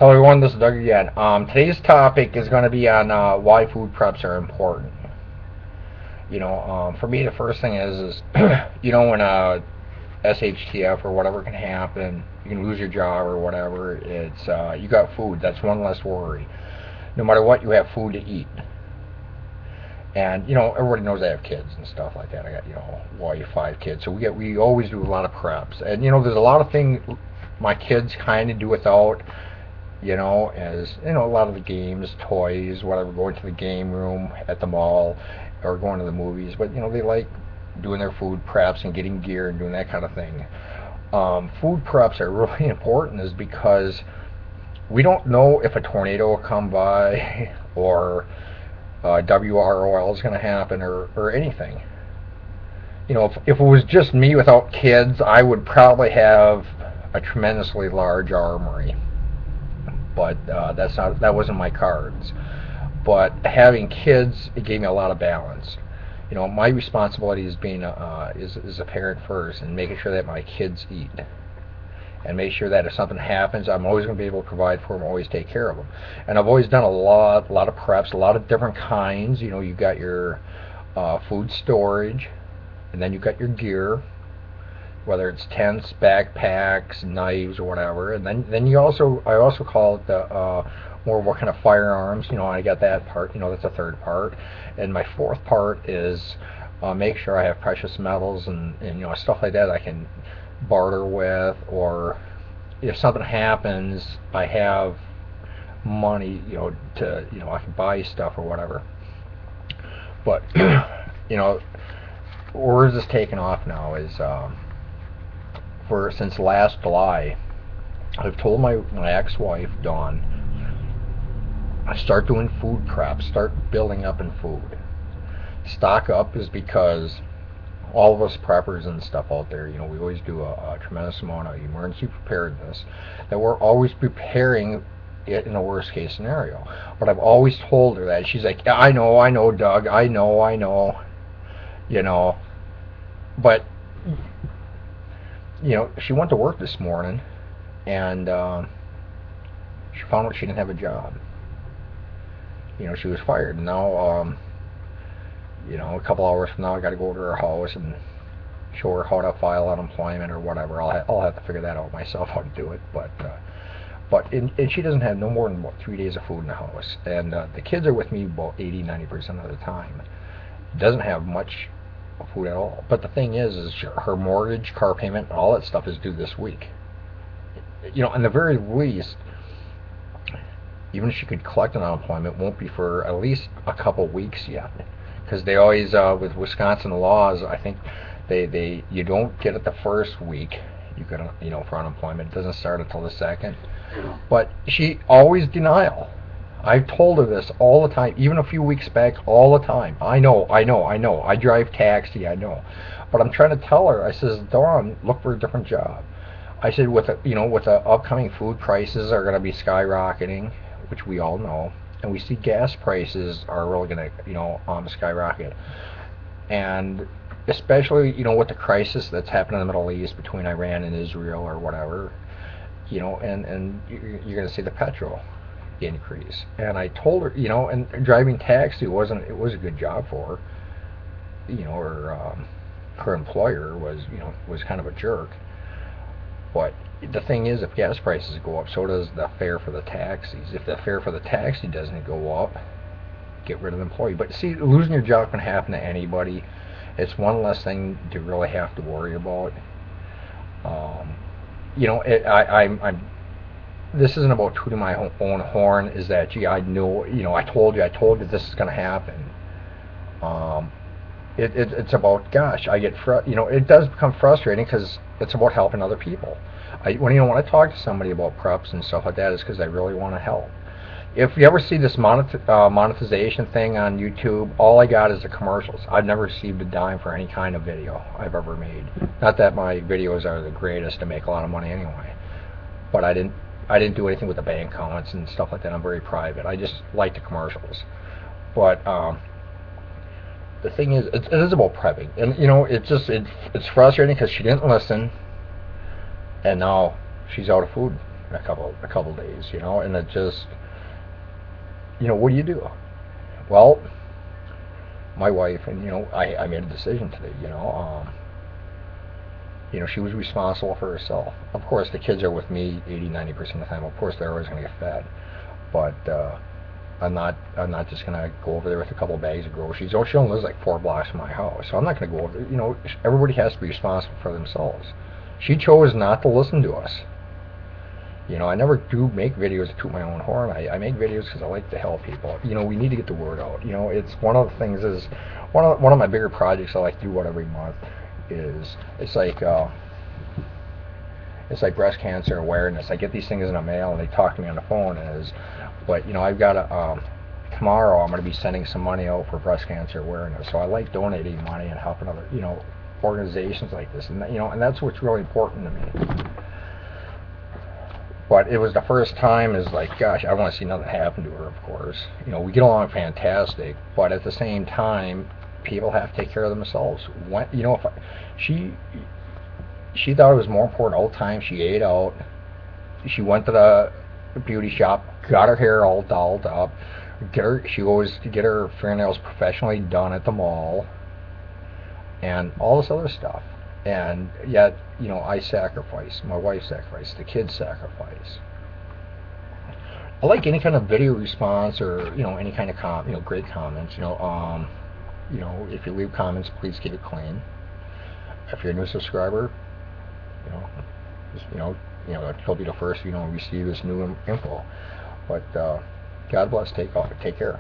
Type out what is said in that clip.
Hello everyone, this is Doug again. Today's topic is going to be on why food preps are important. For me the first thing is when SHTF or whatever can happen, you can lose your job or whatever, it's you got food, that's one less worry. No matter what, you have food to eat. And everybody knows I have kids and stuff like that. I got wife, 5 kids, so we always do a lot of preps. And there's a lot of things my kids kind of do without. As a lot of the games, toys, whatever, going to the game room at the mall or going to the movies. But they like doing their food preps and getting gear and doing that kind of thing. Food preps are really important, is because we don't know if a tornado will come by or WROL is going to happen or anything. If it was just me without kids, I would probably have a tremendously large armory. But that wasn't my cards. But having kids, it gave me a lot of balance. My responsibility is being is a parent first, and making sure that my kids eat, and make sure that if something happens, I'm always going to be able to provide for them, always take care of them. And I've always done a lot of preps, a lot of different kinds. You got your food storage, and then you got your gear, whether it's tents, backpacks, knives, or whatever. And then I also call it the more what kind of firearms. I got that part. That's a third part. And my fourth part is make sure I have precious metals and stuff like that I can barter with, or if something happens, I have money. To I can buy stuff or whatever. But where is this taking off now is. Since last July, I've told my ex-wife Dawn, I start doing food preps, start building up in food. Stock up is because all of us preppers and stuff out there, we always do a tremendous amount of emergency preparedness, that we're always preparing it in a worst case scenario. But I've always told her that. She's like, I know, Doug, I know, but she went to work this morning, and she found out she didn't have a job. She was fired. And now, a couple hours from now, I got to go over to her house and show her how to file unemployment or whatever. I'll have to figure that out myself, how to do it. And she doesn't have no more than about 3 days of food in the house. And the kids are with me about 80-90% of the time. Doesn't have much food at all. But the thing is her mortgage, car payment, all that stuff is due this week. In the very least, even if she could collect an unemployment, won't be for at least a couple weeks yet, because they always with Wisconsin laws, I think you don't get it the first week you can for unemployment. It doesn't start until the second. But she always denial. I've told her this all the time, even a few weeks back, all the time. I know. I drive taxi, I know. But I'm trying to tell her, I says, Dawn, look for a different job. I said, with the upcoming food prices are going to be skyrocketing, which we all know, and we see gas prices are really going to, skyrocket. And especially, with the crisis that's happened in the Middle East between Iran and Israel or whatever, and you're going to see the petrol increase. And I told her, and driving taxi was a good job for her. Her employer was kind of a jerk. But the thing is, if gas prices go up, so does the fare for the taxis. If the fare for the taxi doesn't go up, get rid of the employee. But see, losing your job can happen to anybody. It's one less thing to really have to worry about. This isn't about tooting my own horn. Is that, gee, I know, I told you this is going to happen. It's about, gosh, it does become frustrating because it's about helping other people. When I talk to somebody about preps and stuff like that, it's because I really want to help. If you ever see this monetization thing on YouTube, all I got is the commercials. I've never received a dime for any kind of video I've ever made. Not that my videos are the greatest to make a lot of money anyway, but I didn't do anything with the bank accounts and stuff like that. I'm very private. I just like the commercials. But the thing is, it is about prepping, and it's frustrating because she didn't listen, and now she's out of food. in a couple days, you know, and it just, you know, what do you do? Well, my wife, and you know, I made a decision today, you know, she was responsible for herself. Of course, the kids are with me 80-90% of the time. Of course, they're always going to get fed, but I'm not just gonna go over there with a couple of bags of groceries. Oh, she only lives like 4 blocks from my house, so I'm not gonna go over there. You know, everybody has to be responsible for themselves. She chose not to listen to us. You know, I never do make videos to toot my own horn. I make videos because I like to help people. You know, we need to get the word out. You know, it's one of the things is one of my bigger projects I like to do every month is it's like breast cancer awareness. I get these things in the mail and they talk to me on the phone but you know, I've got tomorrow I'm going to be sending some money out for breast cancer awareness. So I like donating money and helping other, you know, organizations like this, and you know, and that's what's really important to me. But it was the first time is like, gosh, I want to see nothing happen to her, of course. You know, we get along fantastic, but at the same time, people have to take care of themselves. When, you know, she thought it was more important all the time. She ate out. She went to the beauty shop, got her hair all dolled up. She goes to get her fingernails professionally done at the mall, and all this other stuff. And yet, you know, I sacrifice. My wife sacrificed. The kids sacrifice. I like any kind of video response or you know any kind of great comments. You know, if you leave comments, please keep it clean. If you're a new subscriber, you know, just, he'll be the first, you know, receive this new info. But God bless. Take care.